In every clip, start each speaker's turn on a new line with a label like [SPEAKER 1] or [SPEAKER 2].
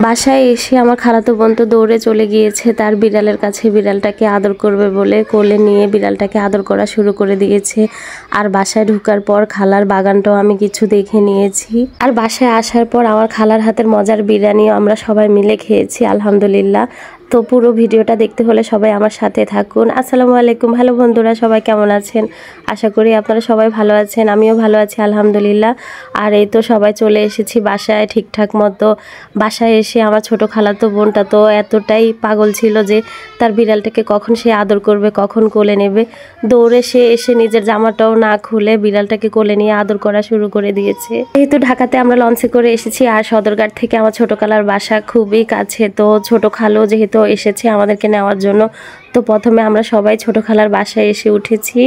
[SPEAKER 1] বাসায় এসে আমার খালাতো বোন তো দৌড়ে চলে গিয়েছে তার বিড়ালের কাছে, বিড়ালটাকে আদর করবে বলে কোলে নিয়ে বিড়ালটাকে আদর করা শুরু করে দিয়েছে। আর বাসায় ঢোকার পর খালার বাগানটাও আমি কিছু দেখে নিয়েছি। আর বাসায় আসার পর আমার খালার হাতের মজার বিরিয়ানি আমরা সবাই মিলে খেয়েছি আলহামদুলিল্লাহ। তো পুরো ভিডিওটা দেখতে হলে সবাই আমার সাথে থাকুন। আসসালামু আলাইকুম, হ্যালো বন্ধুরা, সবাই কেমন আছেন? আশা করি আপনারা সবাই ভালো আছেন, আমিও ভালো আছি আলহামদুলিল্লাহ। আর এই তো সবাই চলে এসেছি বাসায় ঠিকঠাক মতো। বাসায় এসে আমার ছোট খালাতো বোনটা তো এতটাই পাগল ছিল যে তার বিড়ালটাকে কখন সে আদর করবে, কখন কোলে নেবে। দৌড়ে সে এসে নিজের জামাটাও না খুলে বিড়ালটাকে কোলে নিয়ে আদর করা শুরু করে দিয়েছে। যেহেতু ঢাকাতে আমরা লঞ্চে করে এসেছি আর সদরঘাট থেকে আমার ছোট খালার বাসা খুবই কাছে, তো ছোট খালো যেহেতু এসেছে আমাদেরকে নেওয়ার জন্য, তো প্রথমে আমরা সবাই ছোট খালার বাসায় এসে উঠেছি।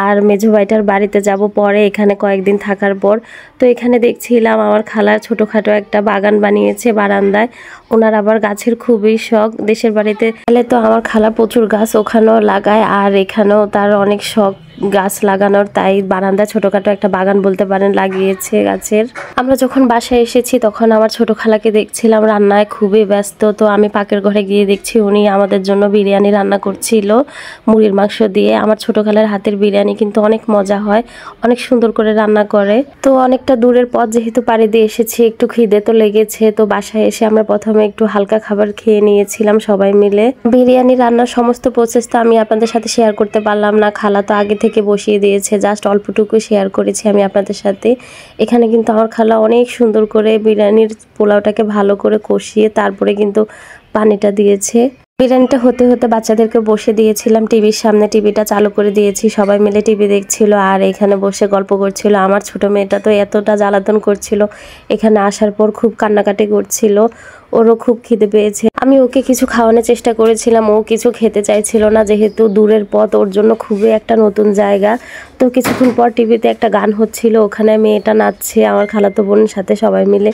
[SPEAKER 1] আর মেজো ভাইটার বাড়িতে যাব পরে, এখানে কয়েকদিন থাকার পর। তো এখানে দেখছিলাম আমার খালার ছোটোখাটো একটা বাগান বানিয়েছে বারান্দায়। ওনার আবার গাছের খুবই শখ, দেশের বাড়িতে গেলে তো আমার খালা প্রচুর গাছ ওখানেও লাগায়, আর এখানেও তার অনেক শখ গাছ লাগানোর, তাই বারান্দায় ছোটখাটো একটা বাগান বলতে পারেন লাগিয়েছে গাছের। আমরা যখন বাসায় এসেছি তখন আমার ছোট খালাকে দেখছিলাম রান্নায় খুবই ব্যস্ত। তো আমি পাকের ঘরে গিয়ে দেখছি উনি আমাদের জন্য বিরিয়ানি রান্না করছিল মুরগির মাংস দিয়ে। আমার ছোট খালার হাতের বিরিয়ানি কিন্তু অনেক মজা হয়, অনেক সুন্দর করে রান্না করে। তো অনেকটা দূরের পথ যেহেতু পাড়ি দিয়ে এসেছি, একটু খিদে তো লেগেছে। তো বাসায় এসে আমরা প্রথমে একটু হালকা খাবার খেয়ে নিয়েছিলাম সবাই মিলে। বিরিয়ানি রান্নার সমস্ত প্রসেস তো আমি আপনাদের সাথে শেয়ার করতে পারলাম না, খালা তো আগে থেকে বসিয়ে দিয়েছে, জাস্ট অল্পটুকু শেয়ার করেছি আমি আপনাদের সাথে। এখানে কিন্তু আমার খালা অনেক সুন্দর করে বিরিয়ানির পোলাওটাকে ভালো করে কষিয়ে তারপরে কিন্তু পানিটা দিয়েছে। বিরিয়ানিটা হতে হতে বাচ্চাদেরকে বসে দিয়েছিলাম টিভির সামনে, টিভিটা চালু করে দিয়েছি, সবাই মিলে টিভি দেখছিল আর এখানে বসে গল্প করছিল। আমার ছোট মেয়েটা তো এতটা জ্বালাতন করছিল, এখানে আসার পর খুব কান্নাকাটি করছিল, ওরও খুব খিদে পেয়েছে। আমি ওকে কিছু খাওয়ানোর চেষ্টা করেছিলাম, ও কিছু খেতে চাইছিল না, যেহেতু দূরের পথ ওর জন্য খুবই একটা নতুন জায়গা। তো কিছুক্ষণ পর টিভিতে একটা গান হচ্ছিল, ওখানে মেয়েটা নাচছে আমার খালাতো বোনের সাথে সবাই মিলে।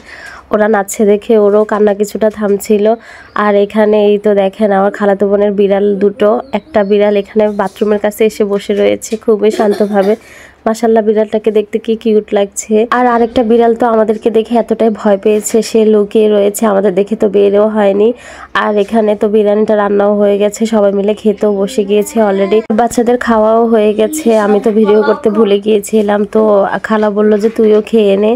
[SPEAKER 1] ওরা নাচছে দেখে ওরও কান্না কিছুটা থামছিল। আর এখানে এই তো দেখেন আমার খালাতো বোনের বিড়াল দুটো, একটা বিড়াল এখানে বাথরুমের কাছে এসে বসে রয়েছে খুবই শান্তভাবে। মাশাল্লাহ, বিড়ালটাকে দেখতে কি কিউট লাগছে। আর আরেকটা বিড়াল তো আমাদেরকে দেখে এতটাই ভয় পেয়েছে, সে লুকিয়ে রয়েছে, আমাদের দেখে তো বেরও হয়নি। আর এখানে তো বিরিয়ানিটা রান্নাও হয়ে গেছে, সবাই মিলে খেতেও বসে গিয়েছে অলরেডি, বাচ্চাদের খাওয়াও হয়ে গেছে। আমি তো ভিডিও করতে ভুলে গিয়েছিলাম, তো খালা বললো যে তুইও খেয়ে নে।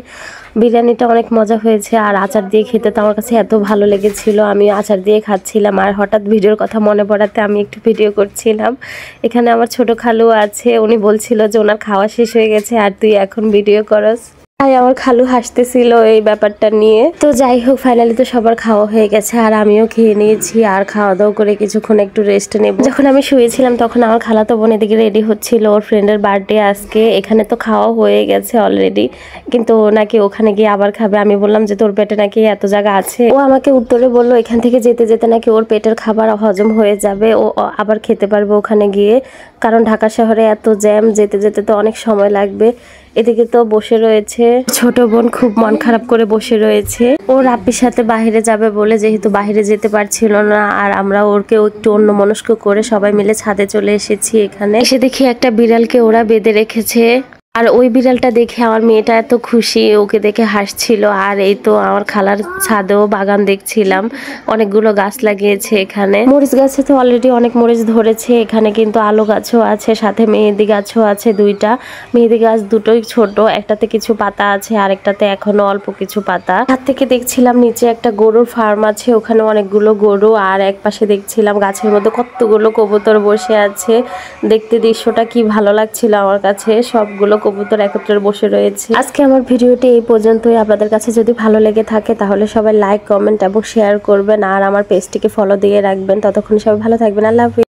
[SPEAKER 1] বিরিয়ানিটা অনেক মজা হয়েছে আর আচার দিয়ে খেতে তো আমার কাছে এত ভালো লেগেছিল, আমি আচার দিয়ে খাচ্ছিলাম। আর হঠাৎ ভিডিওর কথা মনে পড়াতে আমি একটু ভিডিও করছিলাম। এখানে আমার ছোট খালু আছে, উনি বলছিল যে ওনার খাওয়া শেষ হয়ে গেছে আর তুই এখন ভিডিও করস, তাই আমার খালু হাসতেছিল এই ব্যাপারটা নিয়ে। তো যাই হোক, ফাইনালি তো সবার খাওয়া হয়ে গেছে আর আমিও খেয়ে নিয়েছি। আর খাওয়া দাওয়া করে কিছুক্ষণ একটু রেস্ট নেব। যখন আমি শুয়েছিলাম তখন আমার খালাতো বোন এদিকে রেডি হচ্ছিল, ওর ফ্রেন্ডের বার্থডে আজকে। এখানে তো খাওয়া হয়ে গেছে অলরেডি, কিন্তু ও নাকি ওখানে গিয়ে আবার খাবে। আমি বললাম যে তোর পেটে নাকি এত জায়গা আছে, ও আমাকে উত্তরে বললো এখান থেকে যেতে যেতে নাকি ওর পেটের খাবার হজম হয়ে যাবে, ও আবার খেতে পারবে ওখানে গিয়ে, কারণ ঢাকা শহরে এত জ্যাম, যেতে যেতে তো অনেক সময় লাগবে। এদিকে তো বসে রয়েছে ছোট বোন, খুব মন খারাপ করে বসে রয়েছে। ও রাব্বির সাথে বাইরে যাবে বলে যেহেতু বাইরে যেতে পারছিল না, আর আমরা ওরকেও একটু অন্যমনস্ক করে সবাই মিলে ছাদে চলে এসেছি। এখানে এসে দেখি একটা বিড়ালকে ওরা বেঁধে রেখেছে, আর ওই বিড়ালটা দেখে আমার মেয়েটা এত খুশি, ওকে দেখে হাসছিল। আর এই তো আমার খালার ছাদেও বাগান দেখছিলাম, অনেকগুলো গাছ লাগিয়েছে এখানে। মরিচ গাছে তো অলরেডি অনেক মরিচ ধরেছে, এখানে কিন্তু আলু গাছও আছে, সাথে মেহেদি গাছও আছে দুইটা। মেহেদি গাছ দুটোই ছোট, একটাতে কিছু পাতা আছে আর একটাতে এখনো অল্প কিছু পাতা। হাত থেকে দেখছিলাম নিচে একটা গরুর ফার্ম আছে, ওখানে অনেকগুলো গরু। আর এক পাশে দেখছিলাম গাছের মধ্যে কতগুলো কবুতর বসে আছে, দেখতে দৃশ্যটা কি ভালো লাগছিল আমার কাছে, সবগুলো কবুতর একত্রে বসে রয়েছে। আজকে আমার ভিডিওটি এই পর্যন্তই। আপনাদের কাছে যদি ভালো লেগে থাকে তাহলে সবাই লাইক, কমেন্ট এবং শেয়ার করবেন, আর আমার পেজটিকে ফলো দিয়ে রাখবেন। ততক্ষণ সবাই ভালো থাকবেন। আল্লাহ হাফেজ।